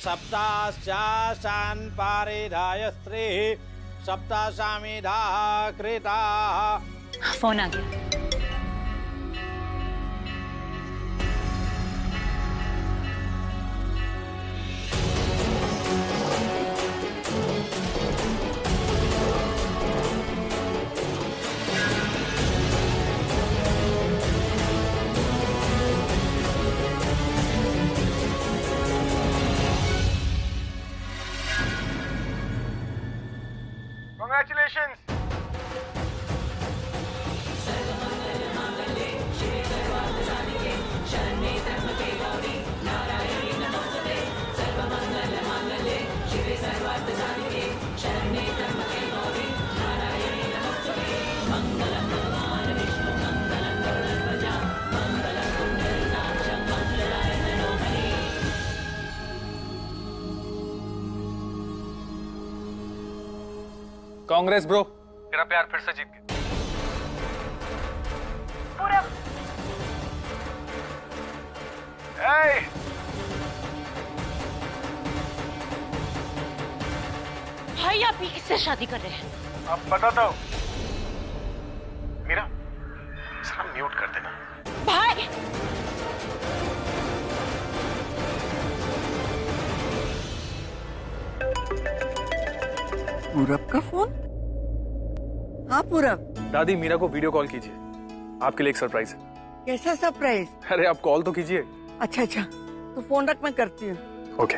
सप्ताश्चाशान् पारिधाय स्त्रीः सप्ताशामिधाः कृताः। फोन आ गया। Congratulations! Congress bro, तेरा प्यार फिर से जीत गया। पूरा भाई आप ही किससे शादी कर रहे हैं? अब बताता हूँ। मीरा, इसका म्यूट कर देना। भाई पूरब का फोन? हाँ पूरब। दादी, मीरा को वीडियो कॉल कीजिए, आपके लिए एक सरप्राइज है। कैसा सरप्राइज? अरे आप कॉल तो कीजिए। अच्छा अच्छा, तो फोन रख, मैं करती हूँ। ओके।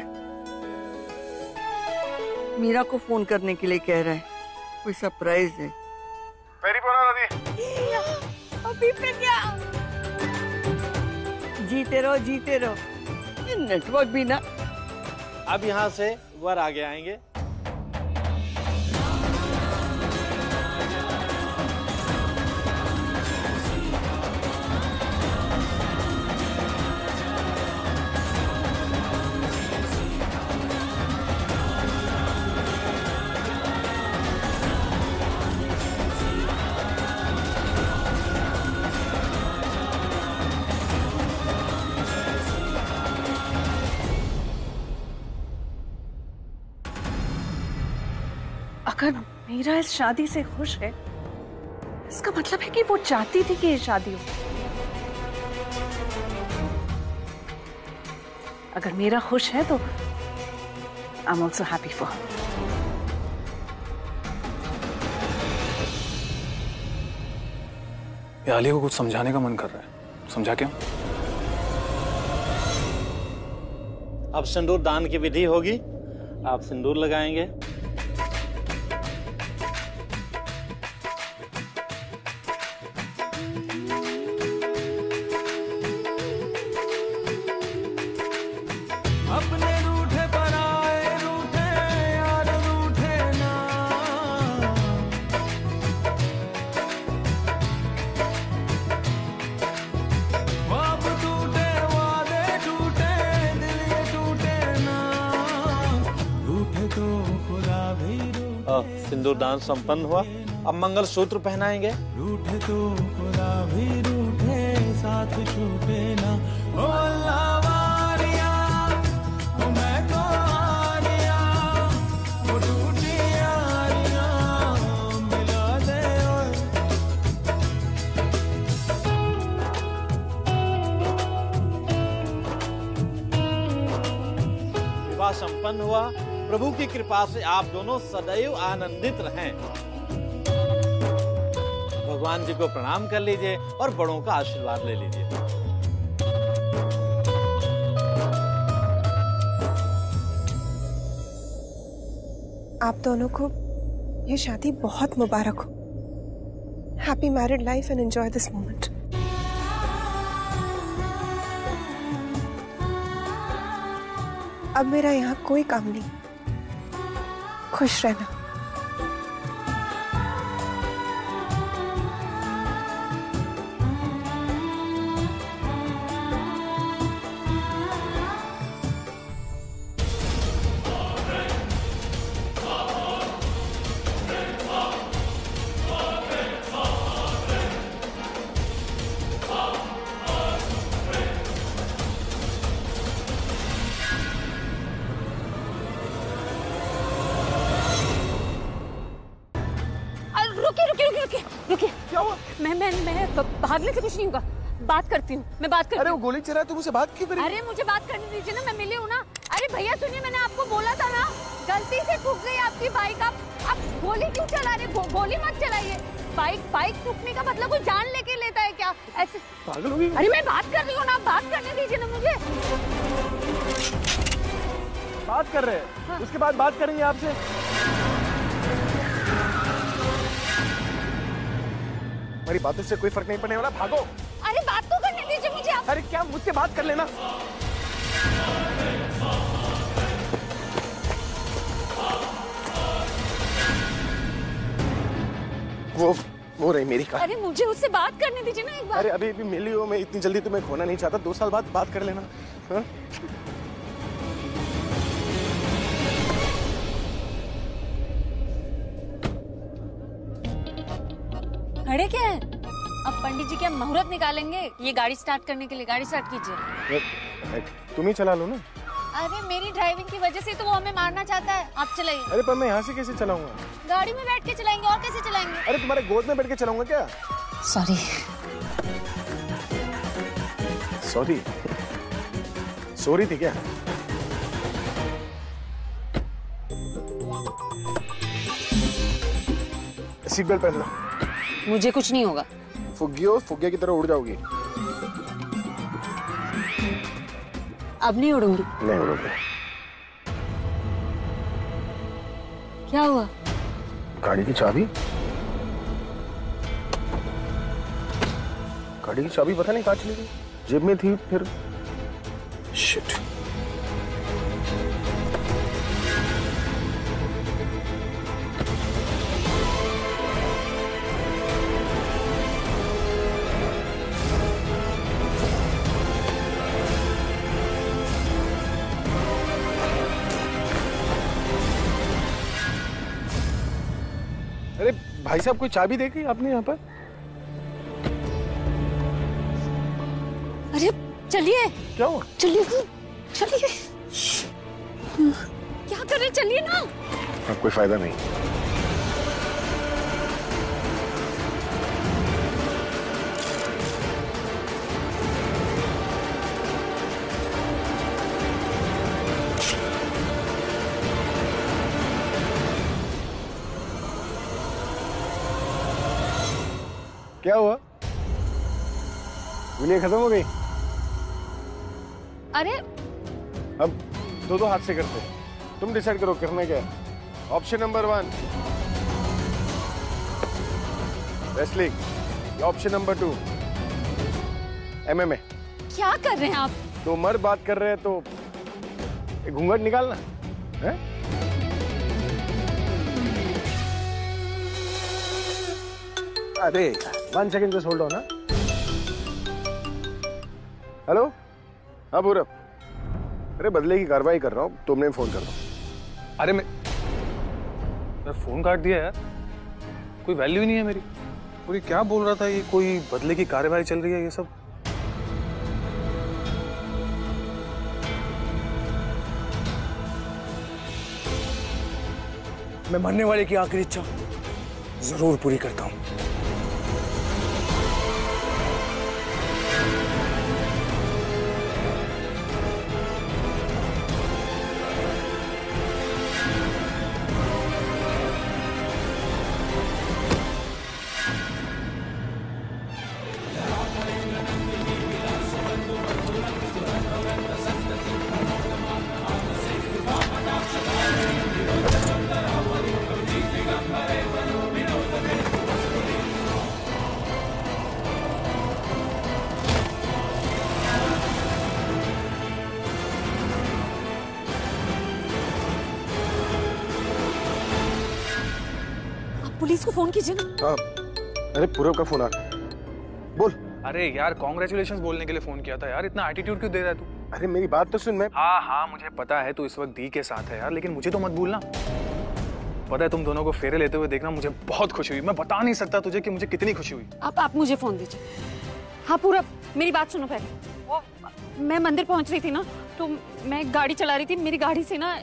मीरा को फोन करने के लिए कह रहा है, कोई सरप्राइज है। मेरी बोला दादी। अभी पे क्या? जीते रहो। ये नेटवर्क भी ना। अब यहाँ से वर आगे आएंगे। अगर मीरा इस शादी से खुश है, इसका मतलब है कि वो चाहती थी कि ये शादी हो। अगर मीरा खुश है तो I am also happy for her. Alia को कुछ समझाने का मन कर रहा है, समझा क्या? अब सिंदूर दान की विधि होगी, आप सिंदूर लगाएंगे। सिंदूर दान संपन्न हुआ। अब मंगल सूत्र पहनाएंगे। रूठे तो खुदा भी रूठे, साथ छूटे ना। ओ लावारिया, ओ मैं तो आरिया, ओ टूटी यारिया मिला दे। विवाह संपन्न हुआ। प्रभु की कृपा से आप दोनों सदैव आनंदित रहें। भगवान जी को प्रणाम कर लीजिए और बड़ों का आशीर्वाद ले लीजिए। आप दोनों को ये शादी बहुत मुबारक हो। Happy married life and enjoy this moment. अब मेरा यहाँ कोई काम नहीं, खुश रहना। भागने से कुछ नहीं होगा, बात करती हूँ, मैं बात करती हूँ। अरे वो गोली चला, तुम उसे बात क्यों करी? अरे मुझे बात करने दीजिए ना, मैं मिली हूँ ना। अरे भैया सुनिए, मैंने आपको बोला था ना, गलती से ठुक गई आपकी बाइक। आप गोली क्यों चला रहे? गोली मत चलाइए। बाइक ठुकने का मतलब कोई जान लेके लेता है क्या? ऐसे पागल हो गई? अरे मैं बात कर रही हूँ ना, आप बात करने दीजिए ना मुझे। बात कर रहे हैं, हाँ। उसके बाद बात करेंगे आपसे। हमारी बातों से कोई फर्क नहीं पड़ने वाला, भागो। अरे बात तो करने दीजिए मुझे आप। अरे क्या, मुझसे बात कर लेना। वो रही मेरी कार। अरे मुझे उससे बात करने दीजिए ना एक बार। अरे अभी भी मिली हो, मैं इतनी जल्दी तुम्हें खोना नहीं चाहता। 2 साल बाद बात कर लेना। हाँ? खड़े क्या है? अब पंडित जी क्या मुहूर्त निकालेंगे ये गाड़ी स्टार्ट करने के लिए? गाड़ी स्टार्ट कीजिए। तुम ही चला लो ना। अरे मेरी ड्राइविंग की वजह से तो वो हमें मारना चाहता है। आप चलाइए। अरे पर मैं यहाँ से कैसे चलाऊंगा? गाड़ी में बैठ के चलाएंगे, और कैसे चलाएंगे? अरे तुम्हारे गोद में बैठ के चलाऊंगा क्या? सॉरी। सॉरी थी क्या? सीट बेल्ट पहन लो। मुझे कुछ नहीं होगा। फुग्गे की तरह उड़ जाओगी। अब नहीं उड़ूंगी। नहीं उड़ोगे। क्या हुआ? गाड़ी की चाबी पता नहीं कहाँ चली गई। जेब में थी, फिर शिट। अरे भाई साहब, कोई चाबी देखी आपने यहाँ पर? अरे चलिए। क्या हुआ? चलिए। क्या कर रहे? चलिए ना। अब कोई फायदा नहीं। क्या हुआ? गोलियां खत्म हो गई? अरे अब दो हाथ से करते। तुम डिसाइड करो करना क्या है। Option number 1 wrestling, option number 2 MMA। क्या कर रहे हैं आप? तो मर्द बात कर रहे हैं तो घूंघट निकालना है? अरे 1 second just hold on. Hello, हाँ पूरब। अरे बदले की कार्रवाई कर रहा हूँ, तुमने फोन कर दो। अरे मैं फोन काट दिया यार, कोई वैल्यू ही नहीं है मेरी। और ये क्या बोल रहा था, ये कोई बदले की कार्रवाई चल रही है, ये सब। मैं मरने वाले की आखिरी इच्छा जरूर पूरी करता हूँ। पुलिस को फोन कीजिए ना। हाँ, अरे पूरब का फोन आ रहा है, बोल। अरे यार कांग्रेचुलेशंस बोलने के लिए फोन किया था यार, इतना एटीट्यूड क्यों दे रहा है तू? अरे मेरी बात तो सुन। मैं हाँ मुझे पता है तू इस वक्त दी के साथ है यार, लेकिन मुझे तो मत भूलना। पता है तुम दोनों को फेरे लेते हुए देखना मुझे बहुत खुशी हुई। मैं बता नहीं सकता तुझे कि मुझे कितनी खुशी हुई। आप मुझे फोन दीजिए। हाँ पूरब, मेरी बात सुनो पहले। वो मैं मंदिर पहुंच रही थी ना, तो मैं गाड़ी चला रही थी, मेरी गाड़ी से ना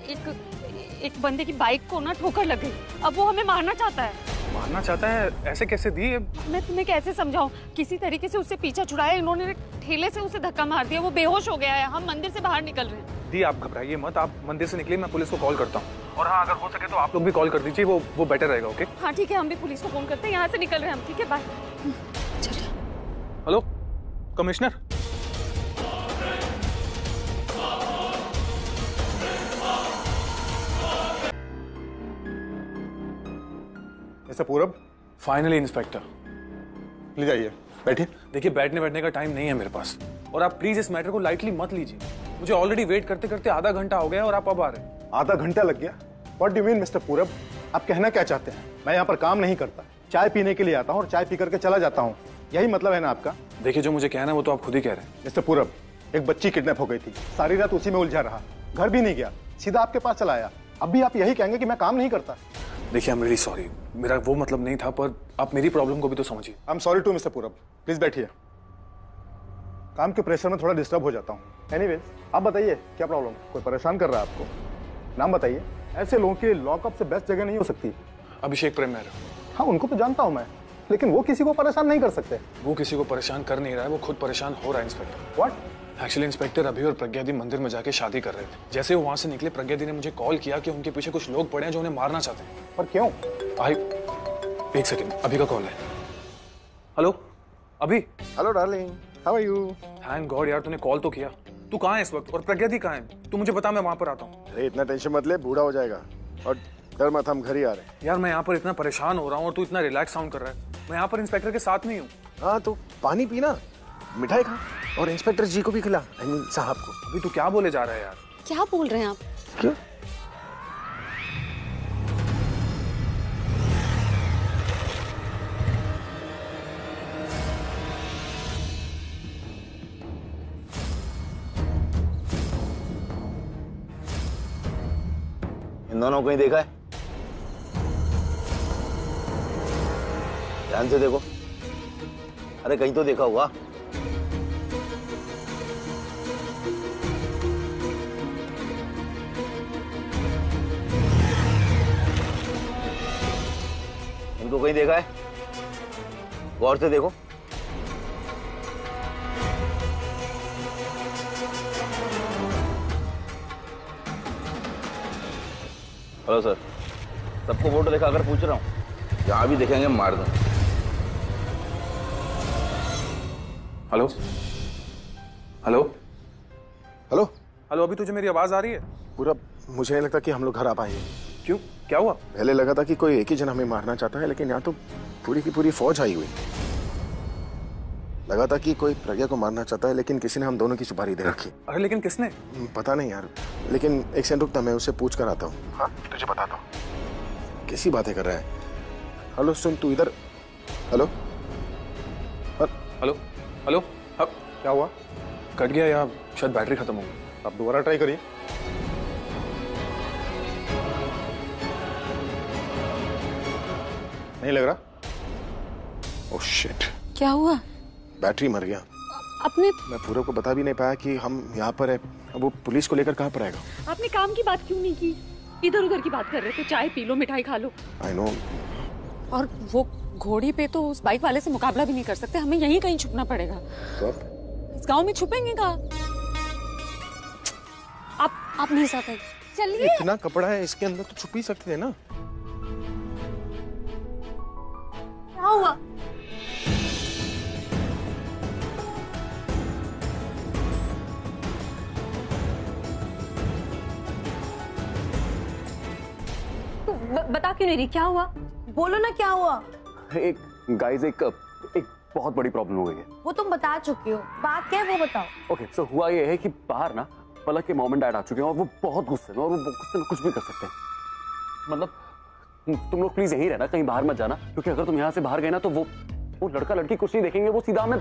एक बंदे की बाइक को ना ठोकर लग गई। अब वो हमें मारना चाहता है। मारना चाहता है ऐसे कैसे दी? मैं तुम्हें कैसे समझाऊं? किसी तरीके से उससे पीछा छुड़ाया, इन्होंने ठेले से उसे धक्का मार दिया, वो बेहोश हो गया है। हम मंदिर से बाहर निकल रहे हैं। दी आप घबराइए मत, आप मंदिर से निकलिए, मैं पुलिस को कॉल करता हूँ। और हाँ, अगर हो सके तो आप लोग भी कॉल कर दीजिए, वो बेटर रहेगा। ओके हाँ ठीक है, हम भी पुलिस को फोन करते हैं, यहाँ से निकल रहे हैं हम। ठीक है, बाय। चलिए। Hello commissioner. मिस्टर पूरब। फाइनली इंस्पेक्टर, प्लीज आइए, बैठिए। देखिए बैठने का टाइम नहीं है मेरे पास, और आप प्लीज इस मैटर को लाइटली मत लीजिए। मुझे ऑलरेडी वेट करते करते आधा घंटा हो गया और आप अब आ रहे हैं। आधा घंटा लग गया? What do you mean mister पूरब? आप कहना क्या चाहते हैं? मैं यहाँ पर काम नहीं करता, चाय पीने के लिए आता हूँ और चाय पी करके चला जाता हूँ, यही मतलब है ना आपका? देखिए जो मुझे कहना है वो तो आप खुद ही कह रहे हैं। मिस्टर पूरब, एक बच्ची किडनैप हो गई थी, सारी रात उसी में उलझा रहा, घर भी नहीं गया, सीधा आपके पास चला आया। अब भी आप यही कहेंगे कि मैं काम नहीं करता? देखिए आई एम रियली सॉरी, मेरा वो मतलब नहीं था, पर आप मेरी प्रॉब्लम को भी तो समझिए। I am sorry to mister Purab, please बैठिए। काम के प्रेशर में थोड़ा डिस्टर्ब हो जाता हूँ। एनीवेज, आप बताइए क्या प्रॉब्लम, कोई परेशान कर रहा है आपको? नाम बताइए। ऐसे लोगों के लिए लॉकअप से बेस्ट जगह नहीं हो सकती। अभिषेक प्रेम मेहरा। हाँ, उनको तो जानता हूँ मैं, लेकिन वो किसी को परेशान नहीं कर सकते। वो किसी को परेशान कर नहीं रहा है, वो खुद परेशान हो रहा है इंस्पेक्टर। व्हाट? एक्चुअली इंस्पेक्टर अभी और प्रज्ञा दी मंदिर में जाके शादी कर रहे थे। जैसे वो वहां से निकले, प्रज्ञा दी ने मुझे कॉल किया कि उनके पीछे कुछ लोग पड़े हैं जो उन्हें मारना चाहते हैं। पर क्यों? एक सेकेंड, अभी का कॉल है। हेलो अभी। Hello darling, how are you? Thank God यार, तूने कॉल तो किया। तू कहाँ है इस वक्त, और प्रज्ञा दी कहाँ है? तू मुझे बता, मैं वहां पर आता हूँ। अरे इतना टेंशन मत ले, बूढ़ा हो जाएगा, और डर मत, हम घर ही आ रहे हैं। यार मैं यहाँ पर इतना परेशान हो रहा हूँ और तू इतना रिलैक्स साउंड कर रहा है। मैं यहाँ पर इंस्पेक्टर के साथ नहीं हूँ। हाँ तो पानी पीना, मिठाई खा, और इंस्पेक्टर जी को भी खिला, आई मीन साहब को। अभी तू क्या बोले जा रहा है यार? क्या बोल रहे हैं आप? क्यों? इन दोनों को ही देखा है? ध्यान से देखो, अरे कहीं तो देखा होगा। इनको कहीं देखा है? गौर से देखो। हेलो सर, सबको फोटो दिखाकर पूछ रहा हूँ, जहां भी देखेंगे मार दो। हेलो हेलो हेलो हेलो, अभी तुझे मेरी आवाज आ रही है? पूरा मुझे नहीं लगता कि हम लोग घर आ पाएंगे। क्यों, क्या हुआ? पहले लगा था कि कोई एक ही जन हमें मारना चाहता है, लेकिन यहाँ तो पूरी की पूरी फौज आई हुई। लगा था कि कोई प्रज्ञा को मारना चाहता है, लेकिन किसी ने हम दोनों की सुपारी दे रखी। अरे लेकिन किसने? पता नहीं यार, लेकिन एक सेकंड रुकता, मैं उसे पूछ कर आता हूँ। हाँ तुझे बताता हूँ। कैसी बातें कर रहा है? हेलो सुन, तू इधर। हेलो हेलो हेलो, अब क्या हुआ? कट गया या शायद बैटरी खत्म हो गई। आप दोबारा ट्राई करिए। नहीं लग रहा? ओह शिट, क्या हुआ? बैटरी मर गया। आपने मैं पूरब को बता भी नहीं पाया कि हम यहाँ पर है। अब वो पुलिस को लेकर कहाँ पर आएगा? आपने काम की बात क्यों नहीं की? इधर उधर की बात कर रहे थे, चाय पी लो, मिठाई खा लो। I know. और वो घोड़ी पे तो उस बाइक वाले से मुकाबला भी नहीं कर सकते, हमें यहीं कहीं छुपना पड़ेगा। तो इस गांव में छुपेंगे कहाँ? आप नहीं सकते। चलिए। इतना कपड़ा है इसके अंदर, तो छुप ही सकते हैं ना। क्या हुआ? बता क्यों नहीं रही, क्या हुआ? बोलो ना क्या हुआ। एक गाइस, एक बहुत बड़ी प्रॉब्लम हो गई है। वो तुम बता चुके हो, बात क्या है वो बताओ। ओके सो हुआ ये है कि बाहर ना पलक के मॉम एंड डैड आ चुके हैं और वो बहुत गुस्से में, और वो गुस्से में कुछ भी कर सकते हैं। मतलब तुम लोग प्लीज यहीं रहना, कहीं बाहर मत जाना, क्योंकि अगर तुम यहाँ से बाहर गए ना तो वो लड़का लड़की कुछ नहीं देखेंगे, वो सीधा हमें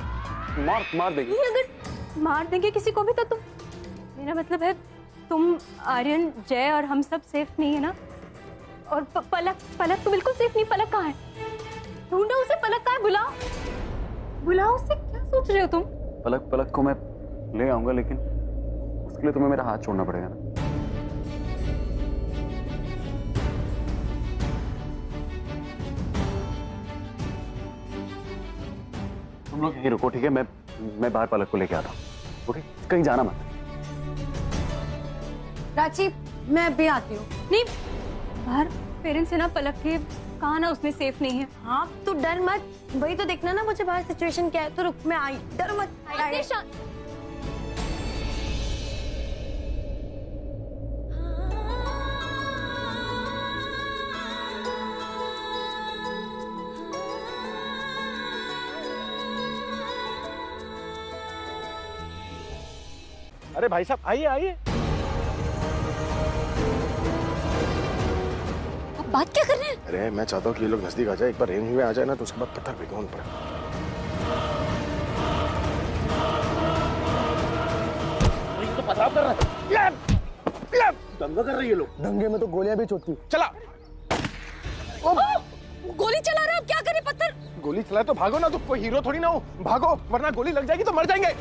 मार देंगे। अगर मार देंगे किसी को भी तो तुम, मेरा मतलब है तुम, आर्यन, जय और हम सब सेफ नहीं है ना? और पलक तो बिल्कुल सेफ नहीं। पलक कहाँ है? ढूंढो उसे, पलक कहाँ है? बुलाओ उसे। क्या सोच रहे हो तुम? पलक को मैं ले आऊंगा, लेकिन उसके लिए तुम्हें मेरा हाथ छोड़ना पड़ेगा ना। तुम लोग यहीं रुको, ठीक है? मैं बाहर पलक को लेके आता हूँ, ओके? कहीं जाना मत। प्राची, मैं अभी आती हूँ। नहीं, बाहर पेरेंट्स है ना पलक के, कहा ना उसमें सेफ नहीं है। हाँ तो डर मत, वही तो देखना ना मुझे बाहर सिचुएशन क्या है। तो रुक, मैं आई, डर मत। अरे भाई साहब आइए आइए। आप बात क्या कर रहे हैं? अरे मैं चाहता हूँ कि ये लोग नजदीक आ जाए, एक बार रेंज में आ जाए ना तो उसके बाद पत्थर फेंको उन पर। तो पथराव कर रहा है, दंगा कर रहे हैं ये लोग। दंगे में तो गोलियां भी चलती। चला गोली चला रहे हो, क्या करे? पत्थर गोली चलाए तो भागो ना, तो कोई हीरो थोड़ी ना हो, भागो वरना गोली लग जाएगी तो मर जाएंगे।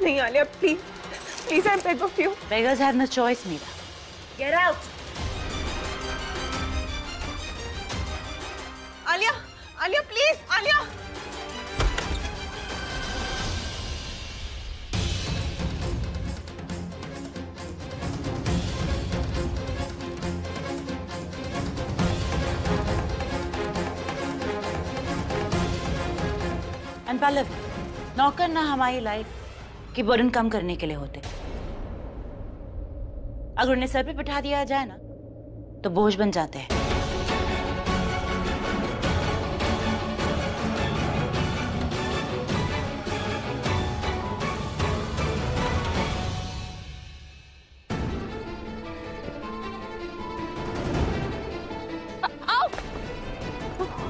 नहीं Alia, please please, I beg of you. Beggars have no choice, Meera. Get out. Alia, Alia please, Alia. And Pallavi, नौकर ना हमारी लाइफ की बर्डन कम करने के लिए होते। अगर उन्हें सर पे बिठा दिया जाए ना तो बोझ बन जाते हैं।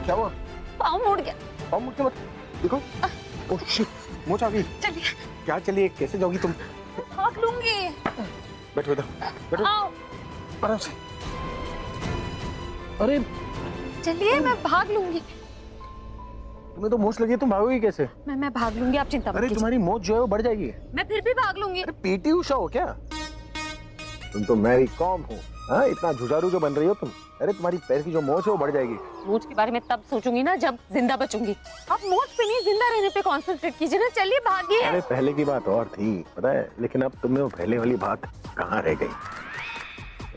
क्या हुआ? पाँव मुड़ गया। पाँव मुड़ के मत देखो। ओह शिट, मोच आ गई। चलिए। क्या चलिए, कैसे जाओगी तुम? भाग लूंगी। बैठो इधर, बैठो आराम से। अरे चलिए, मैं भाग लूंगी। तुम्हें तो मोच लगी है, तुम भागोगी कैसे? मैं भाग लूंगी, आप चिंता मत कीजिए। अरे तुम्हारी मोच जो है वो बढ़ जाएगी। मैं फिर भी भाग लूंगी। अरे पीटी उषा हो क्या तुम? तो मैरी कॉम हो। हाँ, इतना जुझारू जो बन रही हो तुम। अरे तुम्हारी पैर की जो मोच है वो बढ़ जाएगी। मोच के बारे में तब सोचूंगी ना जब जिंदा बचूंगी। आप मोच पे नहीं, जिंदा रहने पे कंसंट्रेट कीजिए ना। चलिए भागिए। अरे पहले की बात और थी पता है, लेकिन अब तुम में वो पहले वाली बात कहाँ रह गई?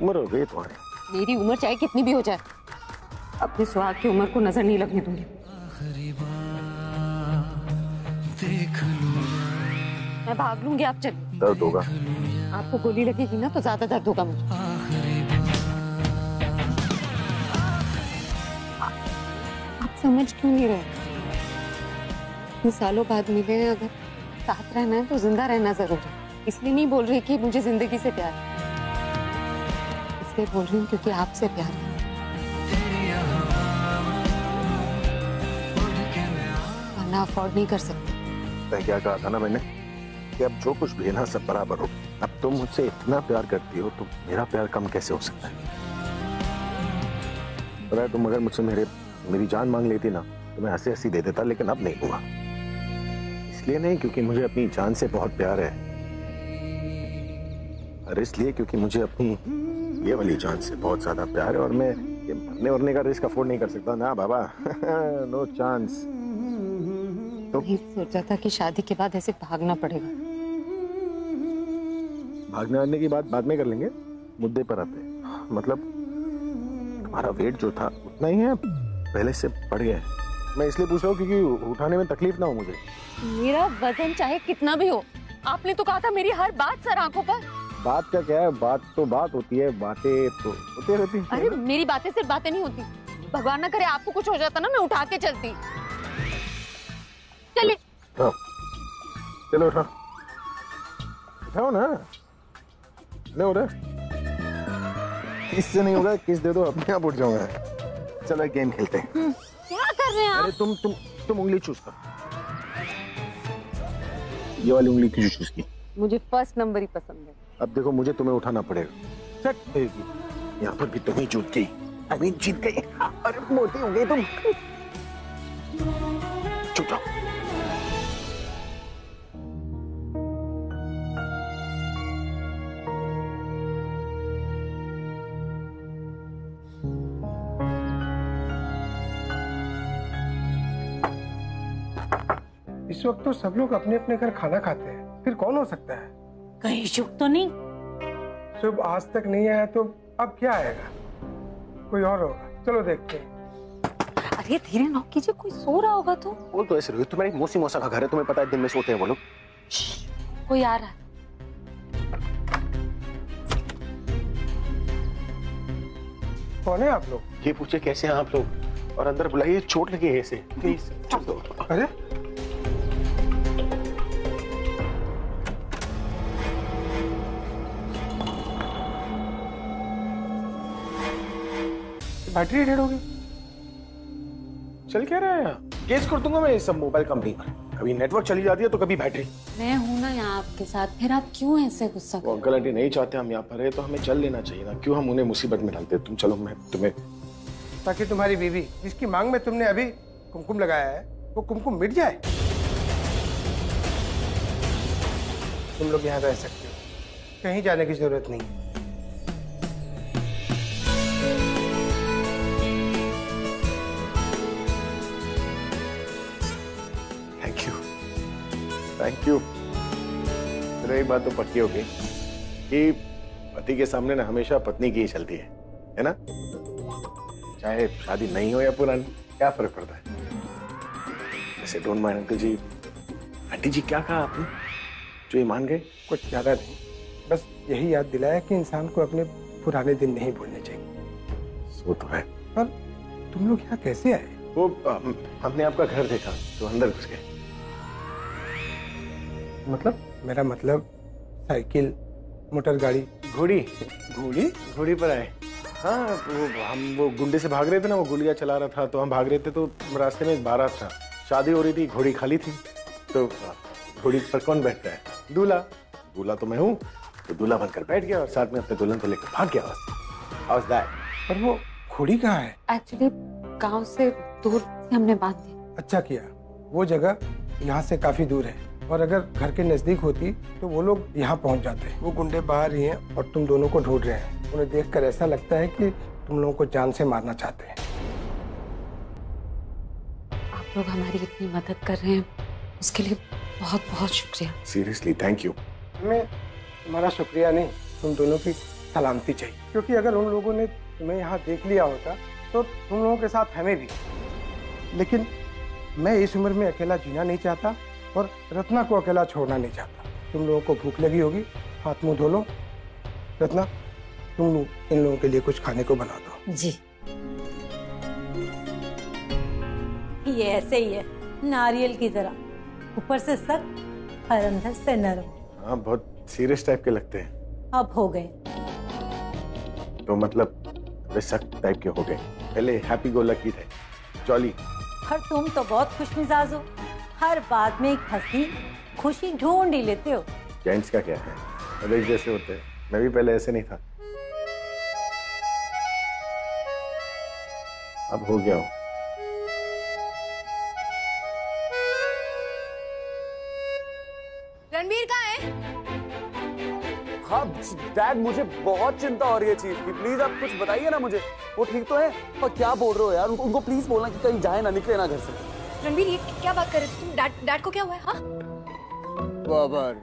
उम्र हो गई तुम्हारी। मेरी उम्र चाहे कितनी भी हो जाए, अपने सुहाग की उम्र को नजर नहीं लगने दूंगी। मैं भाग लूंगी, आप चलिए। दर्द होगा। आपको गोली लगेगी ना तो ज्यादा दर्द होगा मुझे। आप समझ क्यों नहीं रहे? इतने सालों बाद मिले हैं, अगर साथ रहना है तो जिंदा रहना जरूरी है। इसलिए नहीं बोल रही कि मुझे जिंदगी से प्यार है, इसलिए बोल रही हूँ क्योंकि आपसे प्यार है। वरना अफोर्ड नहीं कर सकते। मैं क्या कहा था ना मैंने कि अब जो कुछ भी है ना सब बराबर हो। अब तुम मुझसे इतना प्यार करती हो तो मेरा प्यार कम कैसे हो सकता है? पता है, तुम अगर मुझसे मेरी जान मांग लेती ना तो मैं हंसी हंसी दे देता, लेकिन अब नहीं हुआ। इसलिए नहीं क्योंकि मुझे अपनी जान से बहुत प्यार है, और इसलिए क्योंकि मुझे अपनी ये वाली जान से बहुत ज्यादा प्यार है, और मैं ये मरने वरने का रिस्क अफोर्ड नहीं कर सकता ना बाबा। No chance. तो सोचा था कि शादी के बाद ऐसे भागना पड़ेगा। भागने वागने की बात बाद में कर लेंगे, मुद्दे पर आते हैं। मतलब तुम्हारा वेट जो था उतना ही है, पहले से बढ़ गया है। मैं इसलिए पूछ रहा हूँ क्योंकि उठाने में तकलीफ ना हो मुझे। मेरा वजन चाहे कितना भी हो, आपने तो कहा था मेरी हर बात सर आंखों पर। बात का क्या है, बात तो बात होती है, बातें तो होती रहती हैं। अरे मेरी बातें सिर्फ बातें नहीं होती। भगवान ना करे आपको कुछ हो जाता ना, मैं उठा के चलती। चलिए। चलो उठाओ, उठाओ ना। नहीं हो रहा, इससे नहीं होगा, किस दे दो अपने आप उठ जाऊंगा। चलो एक गेम खेलते हैं। क्या कर रहे हैं आप? अरे तुम उंगली चूस कर। ये वाली उंगली क्यों चूज की? मुझे फर्स्ट नंबर ही पसंद है। अब देखो मुझे तुम्हें उठाना पड़ेगा। यहाँ पर भी तुम्हें जीत गई। आई मीन जीत गई। अरे मोटी हो गई तुम। चुप रहो। इस वक्त तो सब लोग अपने अपने घर खाना खाते हैं, फिर कौन हो सकता है? कहीं शुभ तो नहीं? शुभ आज तक नहीं आया तो अब क्या आएगा? कोई और होगा, चलो देखते हैं। अरे धीरे नॉक कीजिए, कोई सो रहा होगा तो। बोल तो ऐसे रही, तुम्हारी मौसी मौसा का घर है, तुम्हें पता है दिन में सोते हैं वो लोग। कोई आ रहा है। कौन है आप लोग? ये पूछे कैसे हैं आप लोग, और अंदर बुलाइए, चोट लगी है इसे, प्लीज। अरे बैटरी डेड हो गई। चल क्या रहा है यहाँ? केस कर दूंगा मैं इस सब मोबाइल कंपनी पर। कभी नेटवर्क चली जाती है तो कभी बैटरी। मैं हूँ ना यहाँ आपके साथ, फिर आप क्यों ऐसे गुस्सा? वो अंकल आंटी नहीं चाहते हम यहाँ पर है तो हमें चल लेना चाहिए ना, क्यों हम उन्हें मुसीबत में डालते? तुम चलो, मैं तुम्हें। ताकि तुम्हारी बीवी जिसकी मांग में तुमने अभी कुमकुम लगाया है वो कुमकुम मिट जाए। तुम लोग यहाँ रह सकते हो, कहीं जाने की जरूरत नहीं है। Thank you. चलो एक बात तो पक्की हो गई कि पति के सामने ना हमेशा पत्नी की ही चलती है ना? चाहे शादी नहीं हो या पुरानी, क्या फर्क पड़ता है? ऐसे don't mind uncle ji. Aunty ji क्या कहा आपने जो ये मान गए? कुछ ज्यादा नहीं, बस यही याद दिलाया कि इंसान को अपने पुराने दिन नहीं भूलने चाहिए। वो तो है। पर तुम लोग यहाँ कैसे आए? वो हमने आपका घर देखा तो अंदर घुस गए। मतलब? मेरा मतलब साइकिल, मोटर गाड़ी, घोड़ी। घोड़ी? घोड़ी पर आए। हाँ, वो गुंडे से भाग रहे थे ना, वो गोलियां चला रहा था तो हम भाग रहे थे, तो रास्ते में एक बारात था, शादी हो रही थी, घोड़ी खाली थी, तो घोड़ी पर कौन बैठता है? दूल्हा। दूल्हा तो मैं हूँ, तो दूल्हा बनकर बैठ गया और साथ में अपने दुल्हन को लेकर भाग गया बस। पर वो घोड़ी कहाँ है? एक्चुअली गांव से दूर हमने बांध दी। अच्छा किया, वो जगह यहाँ से काफी दूर है, और अगर घर के नजदीक होती तो वो लोग यहाँ पहुँच जाते। वो गुंडे बाहर ही हैं और तुम दोनों को ढूंढ रहे हैं। उन्हें देखकर ऐसा लगता है कि तुम लोगों को जान से मारना चाहते हैं। आप लोग हमारी इतनी मदद कर रहे हैं, उसके लिए बहुत बहुत शुक्रिया। Seriously thank you. हमें तुम्हारा शुक्रिया नहीं, तुम दोनों की सलामती चाहिए, क्योंकि अगर उन लोगों ने तुम्हें यहाँ देख लिया होता तो तुम लोगों के साथ हमें भी। लेकिन मैं इस उम्र में अकेला जीना नहीं चाहता और रत्ना को अकेला छोड़ना नहीं चाहता। तुम लोगों को भूख लगी होगी, हाथ मुंह धो लो। रत्ना, तुम इन लोगों के लिए कुछ खाने को बना दो। जी। ये ऐसे ही है, नारियल की तरह, ऊपर से सख्त और अंदर से नरम। हाँ, बहुत सीरियस टाइप के लगते हैं। अब हो गए तो मतलब वे सख्त टाइप के हो गए। पहले हैप्पी गो लकी थे, जॉली। और तुम तो बहुत खुशमिजाज हो, हर बात में एक हंसी खुशी ढूंढ ही लेते हो। जेंट्स का क्या है, सब जैसे होते हैं। मैं भी पहले ऐसे नहीं था, अब हो गया हूँ। रणबीर कहाँ है? हाँ डैड, मुझे बहुत चिंता हो रही है चीफ की, प्लीज आप कुछ बताइए ना मुझे। वो ठीक तो है? और क्या बोल रहे हो यार, उनको प्लीज बोलना कि कहीं जाए ना, निकले ना घर से। रणबीर ये क्या बात कर रहे थे तुम? डैड को क्या हुआ है? हाँ?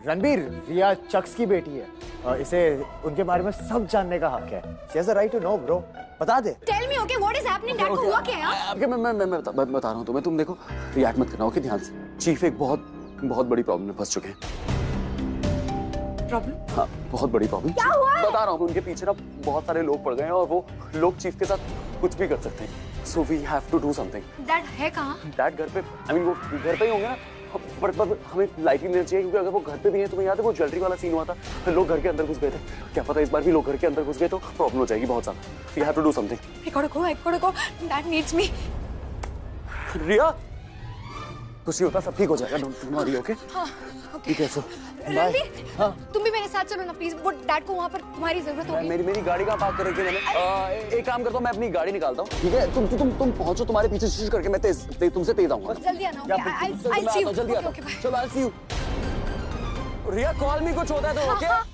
रणबीर, रिया चक्स की बेटी है, इसे उनके बारे में सब जानने का हक है। She has the right to know, bro. बता दे। Tell me, okay, what is happening? Dad को हुआ क्या है? Okay, मैं बता रहा हूँ तुम्हें। तुम देखो, रिएक्ट मत करना, ओके? ध्यान से। चीफ एक बहुत बड़ी प्रॉब्लम में फंस चुके हैं। प्रॉब्लम? हाँ, बहुत बड़ी प्रॉब्लम। क्या हुआ है? बता रहा हूँ, उनके पीछे ना बहुत सारे लोग पड़ गए हैं और वो लोग चीफ के साथ कुछ भी कर सकते हैं। So we have to do something. Dad है कहाँ? डैड घर पे, I mean वो घर पे ही होंगे ना, पर हमें लाइट ही लेना चाहिए, क्योंकि अगर वो घर पे भी है, तुम्हें याद है वो ज्वेलरी वाला सीन हुआ था, लोग घर के अंदर घुस गए थे। क्या पता इस बार भी लोग घर के अंदर घुस गए तो प्रॉब्लम हो जाएगी बहुत ज्यादा। We have to do something. I gotta go. Dad needs me. रिया, कुछ नहीं होता, सब ठीक हो जाएगा। Don't worry, okay? हाँ, ठीक है, सो रणवीर, हाँ तुम भी मेरे साथ चलो ना प्लीज, वो डैड को वहाँ पर तुम्हारी जरूरत होगी। मेरी गाड़ी कहाँ पार्क कर रखी है मैंने? एक काम करता हूँ, मैं अपनी गाड़ी निकालता हूँ, ठीक है? तुम पहुंचो, तुम्हारे पीछे कोशिश करके मैं तुमसे तेज आऊंगा। जल्दी आना, I'll see you। जल्दी आता हूँ। चलो, I'll see you। Riya, call me कुछ होता है तो, ओके?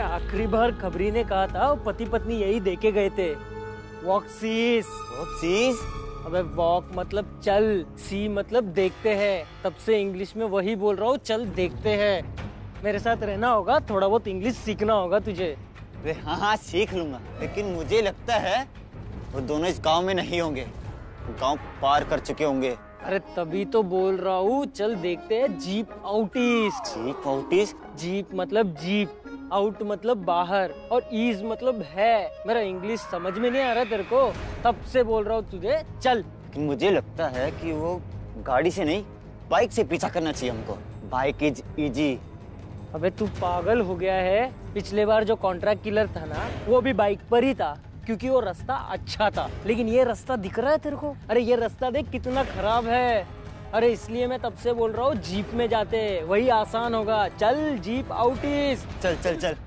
आखिरी बार खबरी ने कहा था पति पत्नी यही देके गए थे, वॉक सीज। अबे वॉक मतलब चल, सी मतलब देखते हैं, तब से इंग्लिश में वही बोल रहा हूँ, चल देखते हैं। मेरे साथ रहना होगा, थोड़ा बहुत इंग्लिश सीखना होगा तुझे। हाँ, सीख लूंगा, लेकिन मुझे लगता है वो दोनों इस गांव में नहीं होंगे, गांव पार कर चुके होंगे। अरे तभी तो बोल रहा हूँ, चल देखते हैं jeep out east. Jeep out east? Jeep मतलब जीप, आउट मतलब बाहर, और ईज मतलब है। मेरा इंग्लिश समझ में नहीं आ रहा तेरे को, तब से बोल रहा हूँ तुझे, चल। मुझे लगता है कि वो गाड़ी से नहीं, बाइक से पीछा करना चाहिए हमको। Bike is easy. अबे तू पागल हो गया है? पिछले बार जो कॉन्ट्रैक्ट किलर था ना, वो भी बाइक पर ही था, क्योंकि वो रास्ता अच्छा था। लेकिन ये रास्ता दिख रहा है तेरे को? अरे ये रास्ता देख कितना खराब है। अरे इसलिए मैं तब से बोल रहा हूँ जीप में जाते, वही आसान होगा। चल जीप आउट ईस्ट। चल चल चल।